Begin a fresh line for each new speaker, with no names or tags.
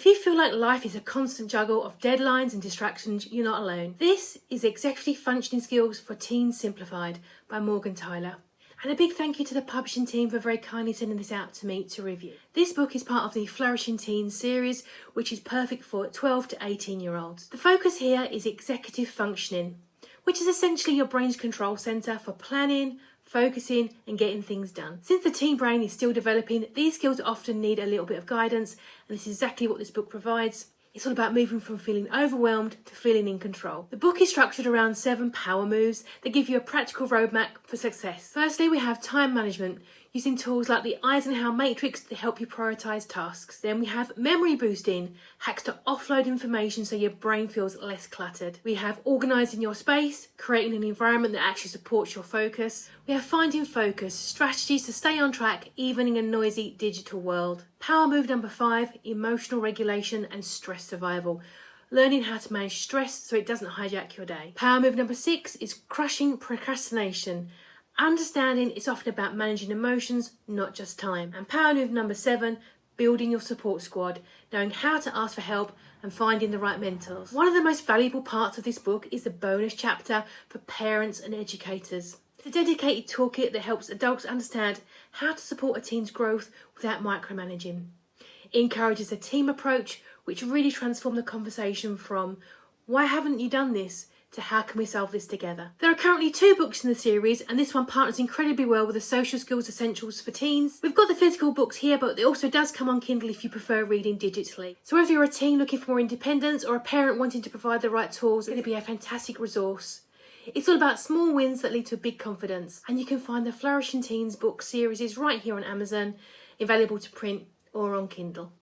If you feel like life is a constant juggle of deadlines and distractions, you're not alone. This is Executive Functioning Skills for Teens Simplified by Morgan Tyler. And a big thank you to the publishing team for very kindly sending this out to me to review. This book is part of the Flourishing Teens series, which is perfect for 12 to 18-year-olds. The focus here is executive functioning, which is essentially your brain's control centre for planning, focusing and getting things done. Since the teen brain is still developing, these skills often need a little bit of guidance, and this is exactly what this book provides. It's all about moving from feeling overwhelmed to feeling in control. The book is structured around 7 power moves that give you a practical roadmap for success. Firstly, we have time management, using tools like the Eisenhower matrix to help you prioritise tasks. Then we have memory boosting, hacks to offload information so your brain feels less cluttered. We have organising your space, creating an environment that actually supports your focus. We have finding focus, strategies to stay on track even in a noisy digital world. Power move number 5, emotional regulation and stress survival. Learning how to manage stress so it doesn't hijack your day. Power move number 6 is crushing procrastination. Understanding it's often about managing emotions, not just time. And power move number 7, building your support squad, knowing how to ask for help and finding the right mentors. One of the most valuable parts of this book is the bonus chapter for parents and educators. It's a dedicated toolkit that helps adults understand how to support a teen's growth without micromanaging. It encourages a team approach which really transforms the conversation from "why haven't you done this?" to "how can we solve this together?" There are currently 2 books in the series, and this one partners incredibly well with the Social Skills Essentials for Teens. We've got the physical books here, but it also does come on Kindle if you prefer reading digitally. So whether you're a teen looking for more independence or a parent wanting to provide the right tools, it's going to be a fantastic resource. It's all about small wins that lead to big confidence, and you can find the Flourishing Teens book series right here on Amazon, available to print or on Kindle.